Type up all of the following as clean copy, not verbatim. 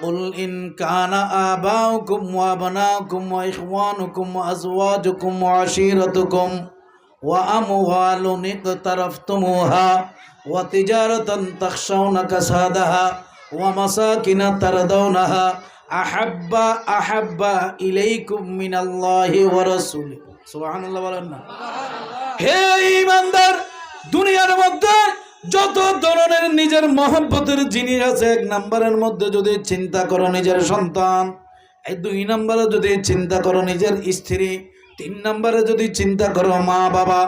কুল in কানা আবাউকুম ওয়া আবনাউকুম ওয়া ইখওয়ানুকুম ওয়া আজওয়াজুকুম ওয়া আশীরাতুকুম ওয়া আমওয়ালুন ইকতারাফতুমুহা ওয়া তিজারাতান তাখশাউনা কাসাদাহা ওয়া মাসাকিন তারদাউনাহা আহাব্বা ইলাইকুম মিনাল্লাহি ওয়া রাসূলিহি। সুবহানাল্লাহ বলেন না। হে ঈমানদার, দুনিয়ার মধ্যে যত ধরনের নিজের মহব্বতের জিনিস আছে, 1 নম্বরের মধ্যে যদি চিন্তা করো নিজের সন্তান, 2 নম্বরে যদি চিন্তা করো নিজের স্ত্রী, 3 নম্বরে যদি চিন্তা করো মা বাবা,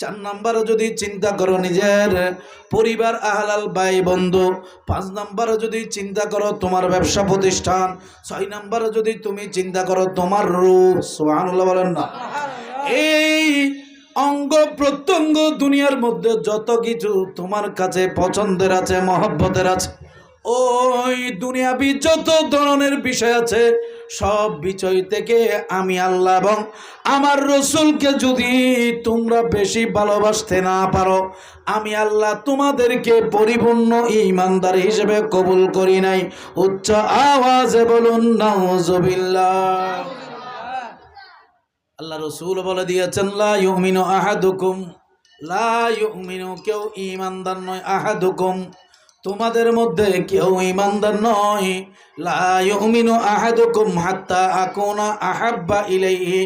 4 নম্বরে যদি চিন্তা করো নিজের পরিবার আহলাল ভাই বন্ধু, 5 নম্বরে যদি চিন্তা করো তোমার ব্যবসা প্রতিষ্ঠান, 6 নম্বরে যদি তুমি চিন্তা করো তোমার রূহ। সুবহানাল্লাহ বলেন না। এই অঙ্গ প্রত্যঙ্গ দুনিয়ার মধ্যে যত কিছু তোমার কাছে পছন্দের আছে, মহব্বতের আছে, ওই দুনিয়াবি যত ধরনের বিষয় আছে, সব বিষয় থেকে আমি আল্লাহ এবং আমার রসুলকে যদি তোমরা বেশি ভালোবাসতে না পারো, আমি আল্লাহ তোমাদেরকে পরিপূর্ণ ঈমানদার হিসেবে কবুল করি নাই। উচ্চ আওয়াজে বলুন নাউযুবিল্লাহ। আল্লাহ রসুল বলে দিয়েছেন, লা ইউমিনু আহাদুকুম, লা ইউমিনু, কেউ ঈমানদার নয়, আহাদুকুম, তোমাদের মধ্যে কেউ ঈমানদার নয়, লা ইউমিনু আহাদুকুম হাত্তা আকুনা আহাব্বা ইলাইহি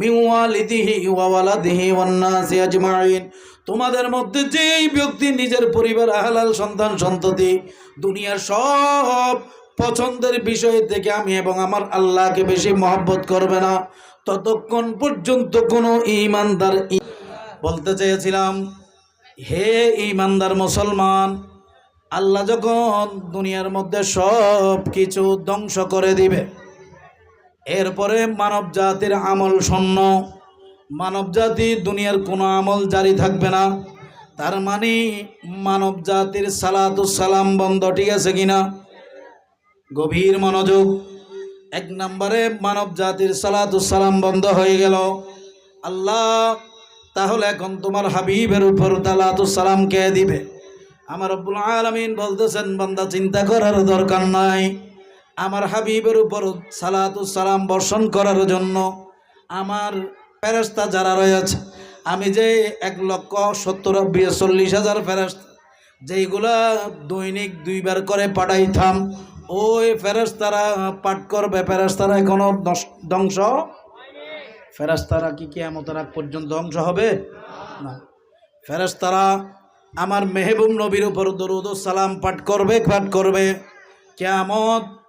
মিন ওয়ালিদিহি ওয়া ওয়ালাদিহি ওয়ান নাসি আজমাইন। তোমাদের মধ্যে যেই ব্যক্তি নিজের পরিবার, আহলাল, সন্তান সন্ততি, দুনিয়ার সব পছন্দের বিষয় থেকে আমি এবং আমার আল্লাহকে বেশি মহব্বত করবে না, ততক্ষণ পর্যন্ত কোনো ঈমানদার। বলতে চেয়েছিলাম, হে ঈমানদার মুসলমান, আল্লাহ যখন দুনিয়ার মধ্যে সব কিছু ধ্বংস করে দিবে, এরপরে মানব জাতির আমল শূন্য, মানব জাতি দুনিয়ার কোনো আমল জারি থাকবে না। তার মানে মানব জাতির সালাতুস সালাম বন্ধ। ঠিক আছে কিনা? গভীর মনোযোগ। 1 নম্বরে মানব জাতির সালাতুস সালাম বন্ধ হয়ে গেল। আল্লাহ তাহলে এখন তোমার হাবিবের উপর সালাতুস সালাম কে দিবে? আমার রব্বুল আলামিন বলতেছেন, বান্দা চিন্তা করার দরকার নাই, আমার হাবিবের উপর সালাতুস সালাম বর্ষণ করার জন্য আমার ফেরেশতা যারা রয়েছে, আমি যে 1,70,40,000 ফেরেশতা যেইগুলা দৈনিক 2 বার করে পাঠাইতাম, ওই ফেরেশতারা পাঠ করবে। ফেরেশতারা এখনো ধ্বংস, ফেরেশতারা কি কিয়ামতের আগ পর্যন্ত ধ্বংস হবে না। ফেরেশতারা আমার মেহবুব নবীর উপর দরুদ ও সালাম পাঠ করবে কিয়ামত